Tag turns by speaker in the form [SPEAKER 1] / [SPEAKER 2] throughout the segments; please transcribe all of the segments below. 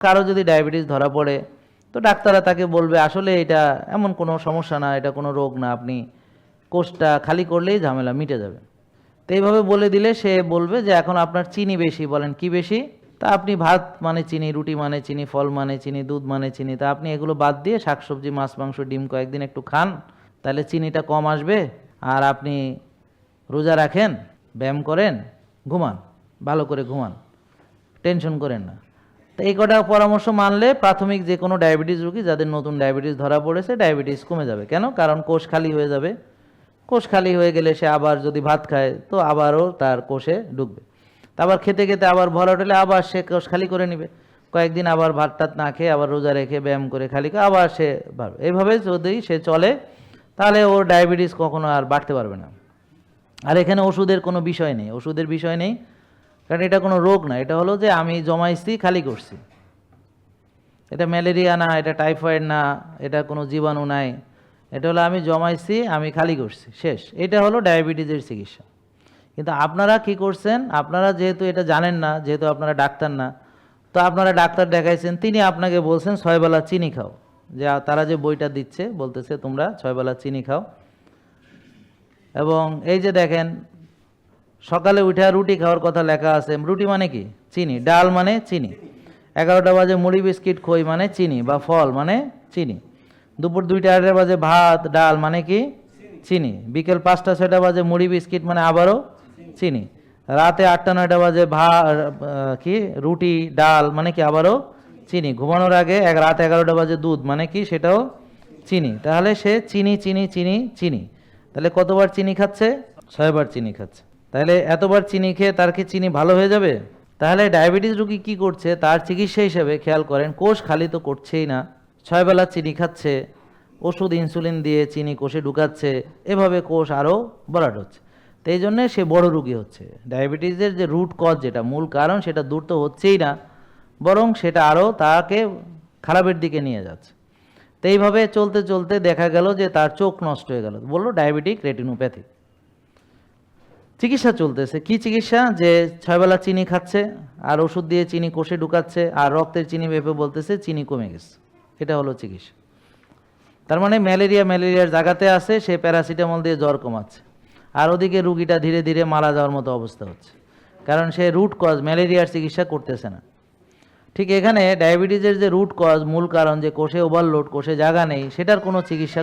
[SPEAKER 1] কারো যদি ডায়াবেটিস ধরা পড়ে তো ডাক্তাররা তাকে বলবে আসলে এটা এমন কোনো সমস্যা না, এটা কোনো রোগ না, আপনি কোষটা খালি করলেই ঝামেলা মিটে যাবে। তো এইভাবে বলে দিলে সে বলবে যে এখন আপনার চিনি বেশি। বলেন কি বেশি? তা আপনি ভাত মানে চিনি, রুটি মানে চিনি, ফল মানে চিনি, দুধ মানে চিনি, তা আপনি এগুলো বাদ দিয়ে শাকসবজি, মাছ, মাংস, ডিম কয়েকদিন একটু খান, তাহলে চিনিটা কম আসবে। আর আপনি রোজা রাখেন, ব্যায়াম করেন, ঘুমান, ভালো করে ঘুমান, টেনশন করেন না। তো এই কটা পরামর্শ মানলে প্রাথমিক যে কোনো ডায়াবেটিস রোগী যাদের নতুন ডায়াবেটিস ধরা পড়েছে ডায়াবেটিস কমে যাবে। কেন? কারণ কোষ খালি হয়ে যাবে। কোষ খালি হয়ে গেলে সে আবার যদি ভাত খায় তো আবারও তার কোষে ঢুকবে। তা আবার খেতে খেতে আবার ভরা উঠলে আবার সে কোষ খালি করে নেবে। কয়েকদিন আবার ভাত টাত না খেয়ে আবার রোজা রেখে ব্যায়াম করে খালি করে আবার সে বাড়বে। এইভাবে যদি সে চলে তাহলে ওর ডায়াবেটিস কখনো আর বাড়তে পারবে না। আর এখানে ওষুধের কোনো বিষয় নেই, ওষুধের বিষয় নেই, কারণ এটা কোনো রোগ না। এটা হলো যে আমি জমাইছি, খালি করছি। এটা ম্যালেরিয়া না, এটা টাইফয়েড না, এটা কোনো জীবাণু নাই। এটা হলো আমি জমাইছি, আমি খালি করছি, শেষ। এটা হলো ডায়াবেটিসের চিকিৎসা। কিন্তু আপনারা কি করছেন? আপনারা যেহেতু এটা জানেন না, যেহেতু আপনারা ডাক্তার না, তো আপনারা ডাক্তার দেখাইছেন, তিনি আপনাকে বলছেন 6 বেলা চিনি খাও। যে তারা যে বইটা দিচ্ছে বলতেছে তোমরা 6 বেলা চিনি খাও। এবং এই যে দেখেন সকালে উঠে রুটি খাওয়ার কথা লেখা আছে। রুটি মানে কি? চিনি। ডাল মানে চিনি। 11টা বাজে মুড়ি বিস্কিট খই মানে চিনি বা ফল মানে চিনি। দুপুর 2টা 2:30 বাজে ভাত ডাল মানে কি? চিনি। বিকেল 5টা 6টা বাজে মুড়ি বিস্কিট মানে আবারও চিনি। রাতে 8টা 9টা বাজে কি রুটি ডাল মানে কি? আবারও চিনি। ঘুমানোর আগে রাত 11টা বাজে দুধ মানে কি? সেটাও চিনি। তাহলে সে চিনি চিনি চিনি চিনি, তাহলে কতবার চিনি খাচ্ছে? 6 বার চিনি খাচ্ছে। তাহলে এতবার চিনি খেয়ে তার কি চিনি ভালো হয়ে যাবে? তাহলে ডায়াবেটিস রোগী কি করছে? তার চিকিৎসা হিসেবে খেয়াল করেন, কোষ খালি তো করছেই না, 6 বেলা চিনি খাচ্ছে, ওষুধ ইনসুলিন দিয়ে চিনি কোষে ঢুকাচ্ছে, এভাবে কোষ আরও ভরাট হচ্ছে। তো এই জন্যে সে বড় রোগী হচ্ছে। ডায়াবেটিসের যে রুট কজ, যেটা মূল কারণ, সেটা দূর তো হচ্ছেই না, বরং সেটা আরও তাকে খারাপের দিকে নিয়ে যাচ্ছে। তো এইভাবে চলতে চলতে দেখা গেল যে তার চোখ নষ্ট হয়ে গেল, বললো ডায়াবেটিক রেটিনোপ্যাথি। চিকিৎসা চলতেছে কি চিকিৎসা? যে 6 বেলা চিনি খাচ্ছে আর ওষুধ দিয়ে চিনি কোষে ঢুকাচ্ছে আর রক্তের চিনি মেপে বলতেছে চিনি কমে গেছে। এটা হলো চিকিৎসা। তার মানে ম্যালেরিয়ার জায়গাতে আছে, সে প্যারাসিটামল দিয়ে জ্বর কমাচ্ছে, আর ওদিকে রুগীটা ধীরে ধীরে মারা যাওয়ার মতো অবস্থা হচ্ছে, কারণ সে রুট কজ ম্যালেরিয়ার চিকিৎসা করতেছে না। ঠিক এখানে ডায়াবেটিসের যে রুট কজ, মূল কারণ, যে কোষে ওভারলোড, কোষে জায়গা নেই, সেটার কোনো চিকিৎসা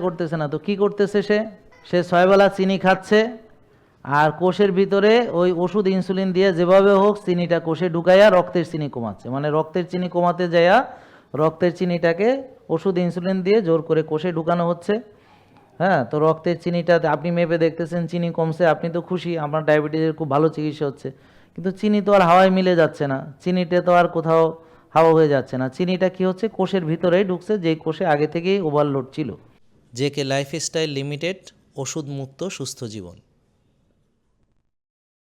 [SPEAKER 1] করতেছে না। তো কি করতেছে সে? 6 বেলা চিনি খাচ্ছে আর কোষের ভিতরে ওই ওষুধ ইনসুলিন দিয়ে যেভাবে হোক চিনিটা কোষে ঢুকাইয়া রক্তের চিনি কমাচ্ছে। মানে রক্তের চিনি কমাতে যাইয়া রক্তের চিনিটাকে ওষুধ ইনসুলিন দিয়ে জোর করে কোষে ঢুকানো হচ্ছে। হ্যাঁ, তো রক্তের চিনিটা আপনি মেপে দেখতেছেন চিনি কমছে, আপনি তো খুশি, আপনার ডায়াবেটিসের খুব ভালো চিকিৎসা হচ্ছে। কিন্তু চিনি তো আর হাওয়ায় মিলে যাচ্ছে না, চিনিটা তো আর কোথাও হাওয়া হয়ে যাচ্ছে না। চিনিটা কি হচ্ছে? কোষের ভিতরেই ঢুকছে, যেই কোষে আগে থেকেই ওভারলোড ছিল।
[SPEAKER 2] জেকে লাইফস্টাইল লিমিটেড, ওষুধ মুক্ত সুস্থ জীবন।